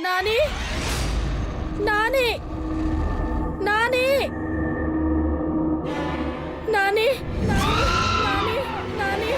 నాని నాని నాని నాని నాని నాని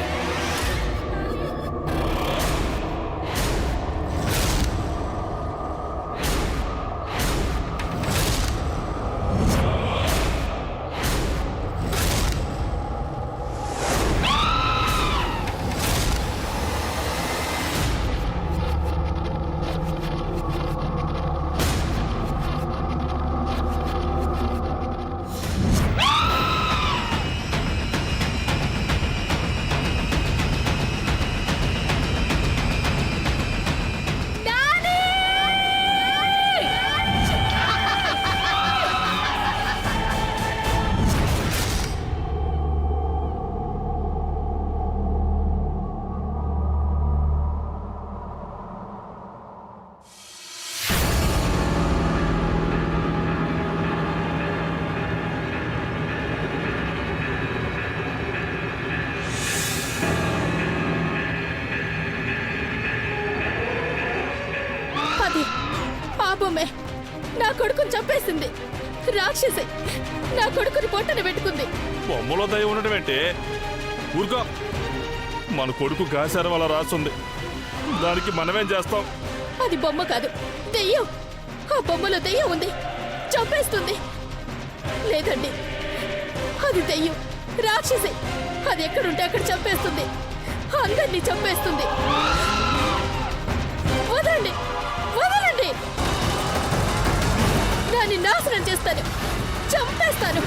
పాపమే నా కొడుకుని చంపేసింది. రాక్షసి నా కొడుకుని పొట్టన పెట్టుకుంది. బొమ్మలో దయ ఉండటం ఏంటి? ఊరుకో, మన కొడుకు గాసారం అలా రాస్తుంది. దానికి మనమేం చేస్తాం? అది బొమ్మ కాదు, దెయ్యం. ఆ బొమ్మలో దెయ్యం ఉంది, చంపేస్తుంది. లేదండి, అది దెయ్యం, రాక్షసి. అది ఎక్కడుంటే అక్కడ చంపేస్తుంది, అందరినీ చంపేస్తుంది. వదలండి, వదలండి. దాన్ని నాశనం చేస్తాను, చంపేస్తాను.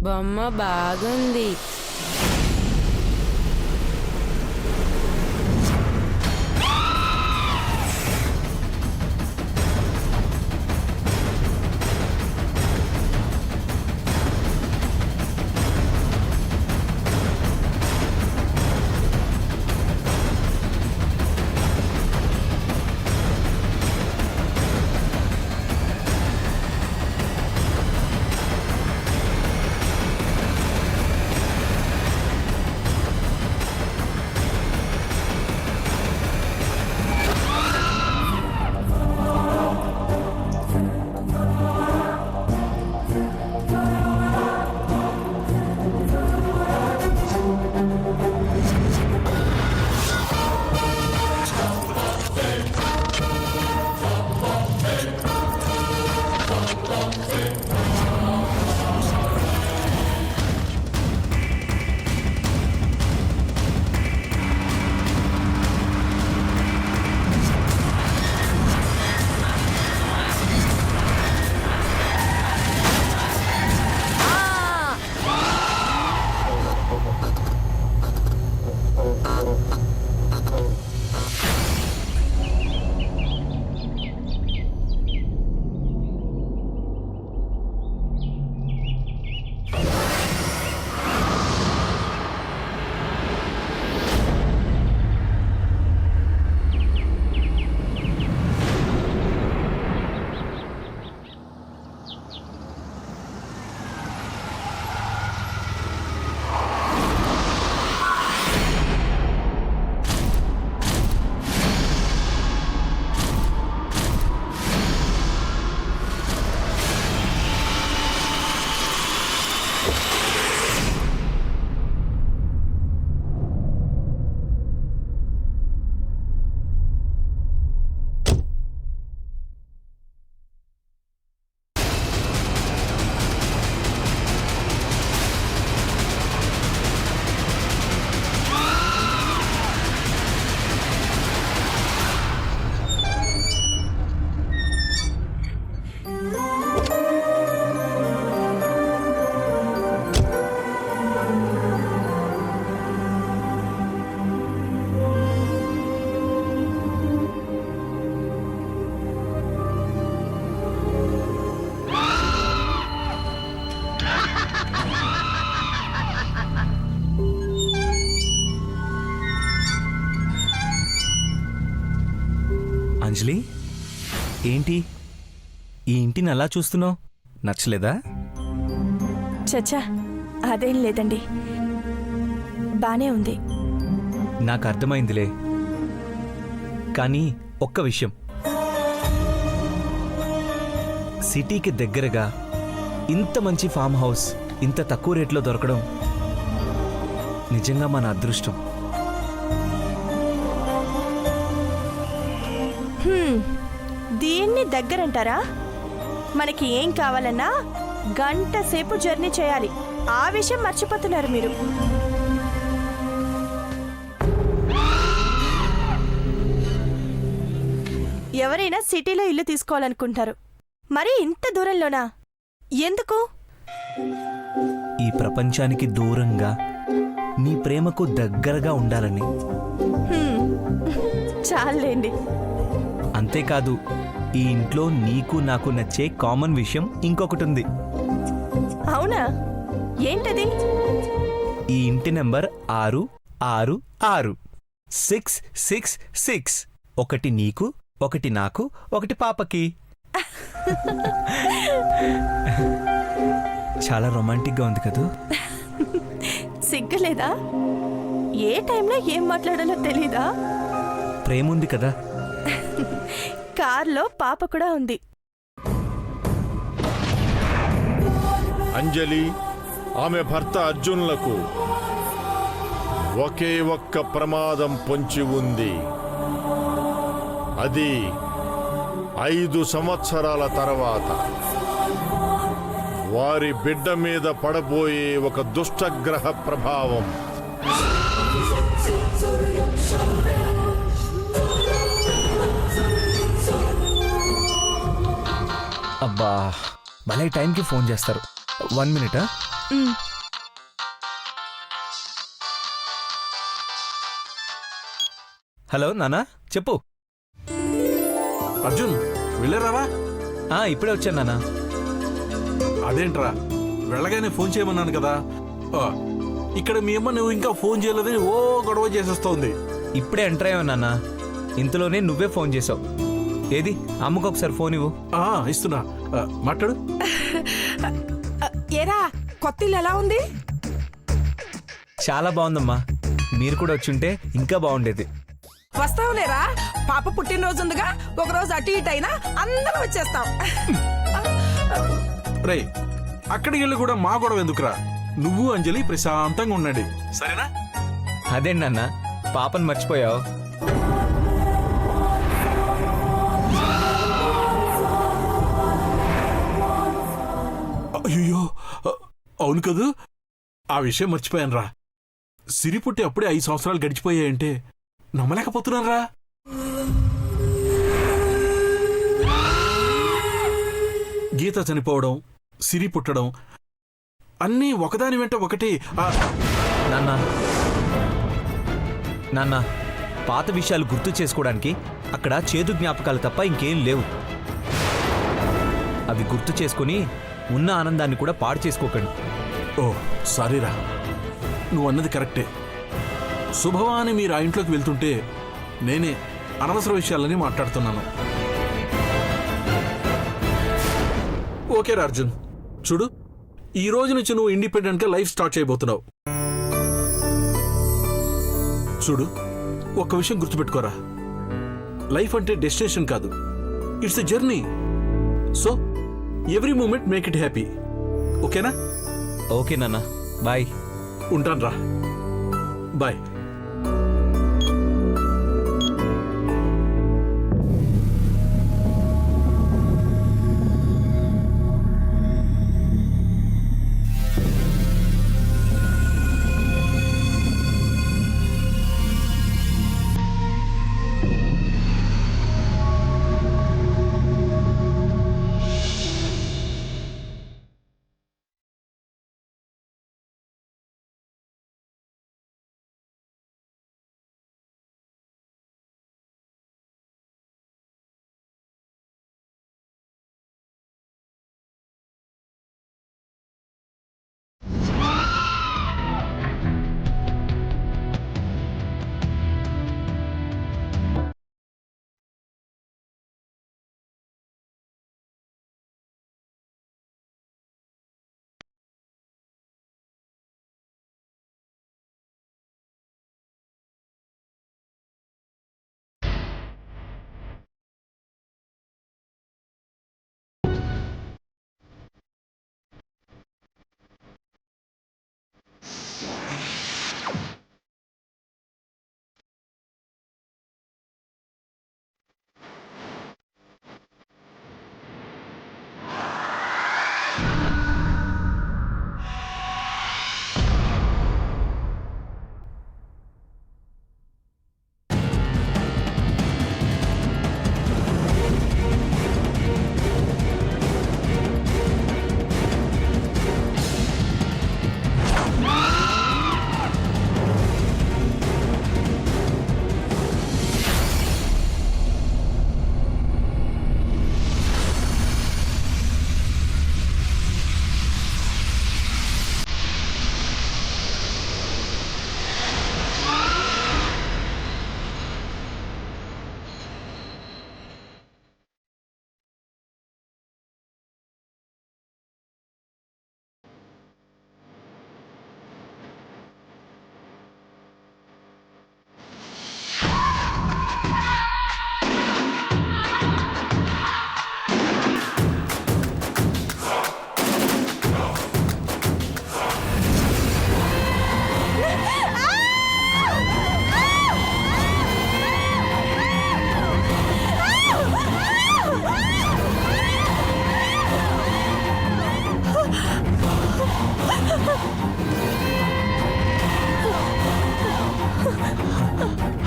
బొమ్మ బాగుంది. అంజలి ఏంటి ఈ ఇంటిని అలా చూస్తున్నావు? నచ్చలేదా? చచ్చా అదేం లేదండి, బానే ఉంది. నాకు అర్థమైందిలే, కానీ ఒక్క విషయం, సిటీకి దగ్గరగా ఇంత మంచి ఫామ్ హౌస్ ఇంత తక్కువ రేట్లో దొరకడం నిజంగా మన అదృష్టం. దీన్ని దగ్గరంటారా? మనకి ఏం కావాలన్నా గంట సేపు జర్నీ చేయాలి. ఆ విషయం మర్చిపోతున్నారు మీరు. ఎవరైనా సిటీలో ఇల్లు తీసుకోవాలనుకుంటారు, మరి ఇంత దూరంలోనా? ఎందుకు? ఈ ప్రపంచానికి దూరంగా నీ ప్రేమకు దగ్గరగా ఉండాలని. చాలండి. అంతేకాదు, ఈ ఇంట్లో నీకు నాకు నచ్చే కామన్ విషయం ఇంకొకటి ఉంది. అవునా? ఏంటది? ఈ ఇంటి నెంబర్ 666 666. ఒకటి నీకు, ఒకటి నాకు, ఒకటి పాపకి. చాలా రొమాంటిక్గా ఉంది కదూ? సిగ్గులేదా? ఏ టైంలో ఏం మాట్లాడాలో తెలీదా? ప్రేముంది కదా. కార్లో పాప కూడా ఉంది. అంజలి ఆమె భర్త అర్జున్లకు ఒకే ఒక్క ప్రమాదం పొంచి ఉంది. అది 5 సంవత్సరాల తర్వాత వారి బిడ్డ మీద పడబోయే ఒక దుష్టగ్రహ ప్రభావం. అబ్బా, భలే టైంకి ఫోన్ చేస్తారు. 1 మినిట్. హలో నానా, చెప్పు. అర్జున్ వెళ్ళరావా? ఇప్పుడే వచ్చాను నానా. అదేంట్రా, వెళ్ళగానే ఫోన్ చేయమన్నాను కదా. ఇక్కడ మీ అమ్మ నువ్వు ఇంకా ఫోన్ చేయలేదని ఓ గొడవ చేసేస్తోంది. ఇప్పుడే ఎంటర్ అయ్యావు నాన్న, ఇంతలోనే నువ్వే ఫోన్ చేసావు. ఏది అమ్మకు ఒకసారి ఫోన్ ఇవ్వు. ఇస్తున్నా, మాట్లాడు. ఏరా, కొత్త ఇల్లు ఎలా ఉంది? చాలా బాగుందమ్మా, మీరు కూడా వచ్చుంటే ఇంకా బాగుండేది. వస్తావులేరా, పాప పుట్టినరోజుందిగా, ఒకరోజు అటు ఇటు అయినా అందరం వచ్చేస్తాం. రే, అక్కడికి వెళ్ళి కూడా మా గొడవ ఎందుకురా? నువ్వు అంజలి ప్రశాంతంగా ఉండండి, సరేనా? అదేంటి నాన్న, పాపను మర్చిపోయావు? అయ్యో, అవును కదూ, ఆ విషయం మర్చిపోయాను రా. సిరి పుట్టి అప్పుడే 5 సంవత్సరాలు గడిచిపోయాయంటే నమ్మలేకపోతున్నాను రా. గీత చనిపోవడం, సిరి పుట్టడం అన్నీ ఒకదాని వెంట ఒకటి. నాన్న నాన్న, పాత విషయాలు గుర్తు చేసుకోవడానికి అక్కడ చేదు జ్ఞాపకాలు తప్ప ఇంకేం లేవు. అవి గుర్తు చేసుకుని ఉన్న ఆనందాన్ని కూడా పాడు చేసుకోకండి. ఓ సారీరా, నువ్వు అన్నది కరెక్టే. శుభవాని మీరు ఆ ఇంట్లోకి వెళ్తుంటే నేనే అనవసర విషయాలని మాట్లాడుతున్నాను. ఓకేరా అర్జున్, చూడు, ఈ రోజు నుంచి నువ్వు ఇండిపెండెంట్గా లైఫ్ స్టార్ట్ చేయబోతున్నావు. చూడు, ఒక్క విషయం గుర్తుపెట్టుకోరా, లైఫ్ అంటే డెస్టినేషన్ కాదు, it's a journey. So every moment make it happy. ఓకేనా? ఓకే నాన్న, బాయ్. ఉంటాను రా, బాయ్.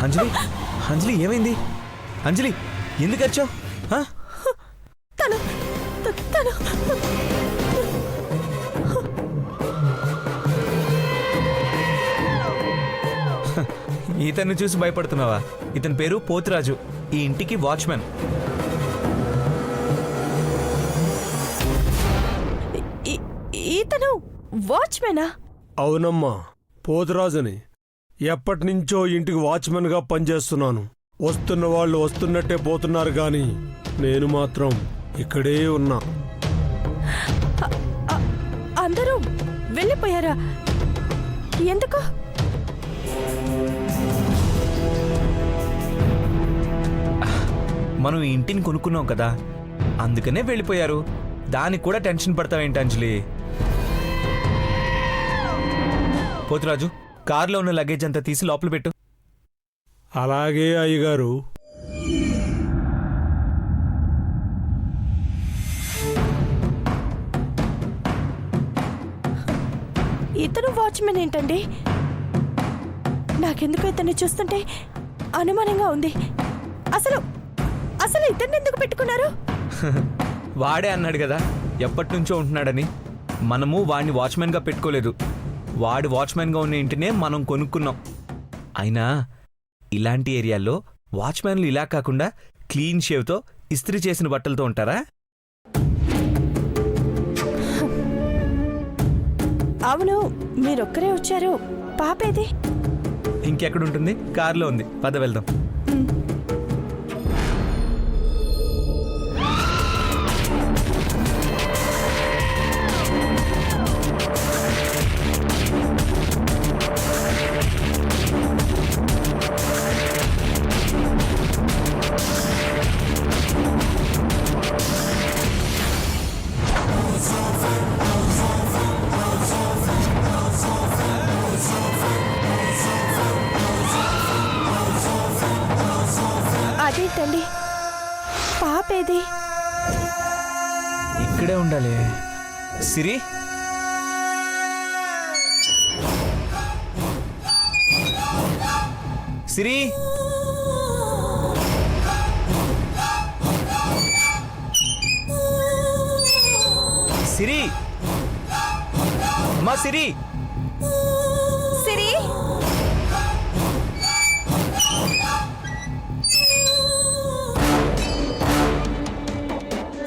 అంజలి అంజలి ఏమైంది? అంజలి ఎందుకు వచ్చావు? తను తను ఇతన్ని చూసి భయపడుతున్నావా? ఇతని పేరు పోతురాజు, ఈ ఇంటికి వాచ్మెన్. ఇతను వాచ్మెనా? అవునమ్మా, పోతురాజుని. ఎప్పటినుంచో ఇంటికి వాచ్మెన్గా పనిచేస్తున్నాను. వస్తున్న వాళ్ళు వస్తున్నట్టే పోతున్నారు గాని నేను మాత్రం ఇక్కడే ఉన్నా. అందరూ వెళ్ళిపోయారా? ఎందుకు? మనం ఈ ఇంటిని కొనుక్కున్నాం కదా, అందుకనే వెళ్ళిపోయారు. దానికి కూడా టెన్షన్ పడతావేంటి అంజలి? పోతురాజు, కారులో ఉన్న లగేజ్ అంతా తీసి లోపల పెట్టు. అలాగే అయ్యగారు. ఇతను వాచ్మెన్ ఏంటండి? నాకెందుకు ఇతన్ని చూస్తుంటే అనుమానంగా ఉంది. అసలు అసలు ఇతన్ని ఎందుకు పెట్టుకున్నారు? వాడే అన్నాడు కదా ఎప్పటి నుంచో ఉంటున్నాడని. మనము వాడిని వాచ్మెన్గా పెట్టుకోలేదు. వాడు వాచ్మెన్గా ఉన్న ఇంటినే మనం కొనుక్కున్నాం. అయినా ఇలాంటి ఏరియాల్లో వాచ్మెన్లు ఇలా కాకుండా క్లీన్ షేవ్తో ఇస్త్రీ చేసిన బట్టలతో ఉంటారా? అవును, మీరొక్కరే వచ్చారు. పాపేది? ఇంకెక్కడుంటుంది? కారులో ఉంది, పద వెళ్దాం. అదేంటండి, పాపేది? ఇక్కడే ఉండాలి. సిరి, సిరి, సిరి, అమ్మా సిరి, సిరి,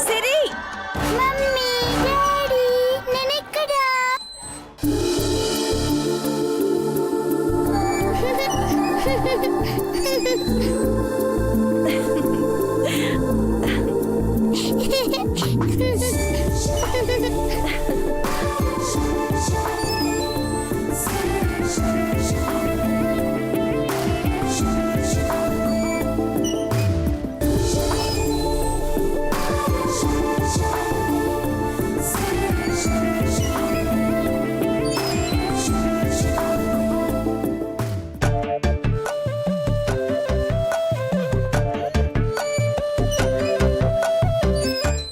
సిరి, మమ్మీ, డాడీ, నేనెక్కడ?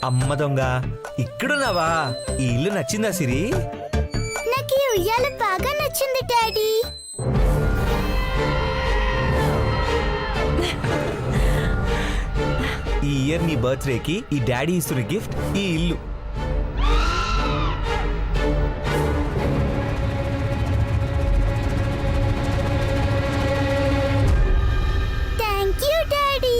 అమ్మ దొంగ, ఇక్కడున్నావా? ఈ ఇల్లు నచ్చిందా సిరి? నాకు ఈ ఉయ్యాల బాగా నచ్చింది డాడీ. ఈ ఇయర్ నీ బర్త్డేకి ఈ డాడీ ఇస్తున్న గిఫ్ట్ ఈ ఇల్లు. Thank you daddy.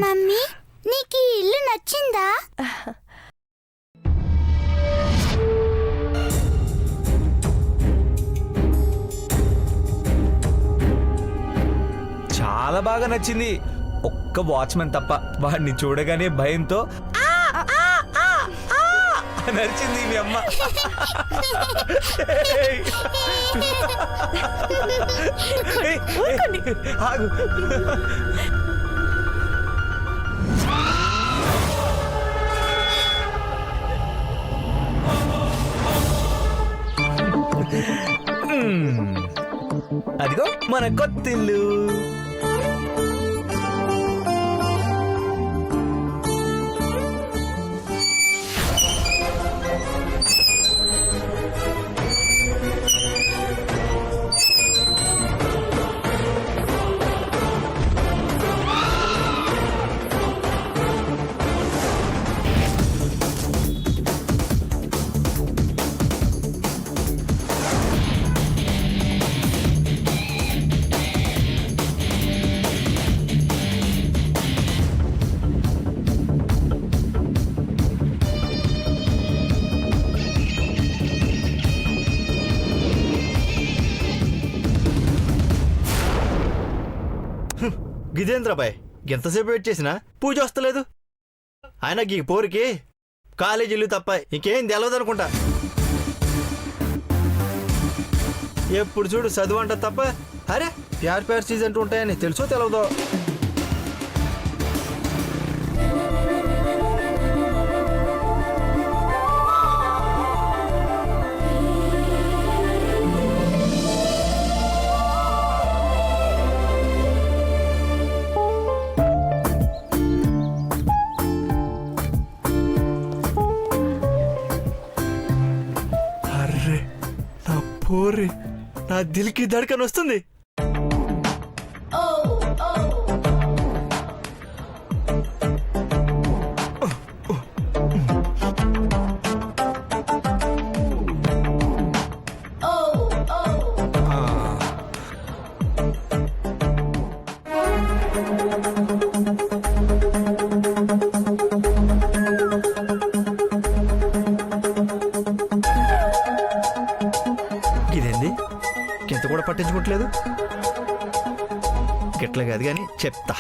మమ్మీ, నీకు ఈ ఇల్లు నచ్చిందా? చాలా బాగా నచ్చింది. ఒక్క వాచ్మెన్ తప్ప వాడిని చూడగానే భయంతో నచ్చింది మీ అమ్మ. ఆగు. అదిగో మన కొత్తిల్లు. గిదేంద్రబాయ్ ఎంతసేపు వెయిట్ చేసినా పూజ వస్తలేదు. ఆయన గీ పోరికి కాలేజీలు తప్ప ఇంకేం తెలవదనుకుంటా. ఎప్పుడు చూడు చదువు అంట తప్ప అరే ప్యార్ సీజన్ అంటూ ఉంటాయని తెలుసో తెలవదో. అర్రే నా పోరి నా దిల్కి దడకని వస్తుంది. ఇదేంది కింద కూడా పట్టించుకోవట్లేదు. గిట్ల కాదు కానీ చెప్తా.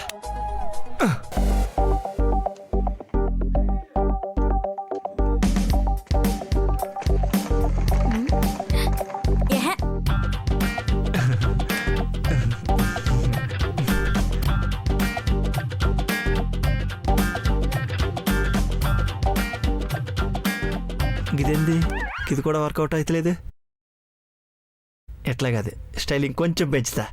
ఇదేంది ఇది కూడా వర్కౌట్ అవుతలేదు. ఎట్లా కాదు స్టైలింగ్ కొంచెం పెంచుతా.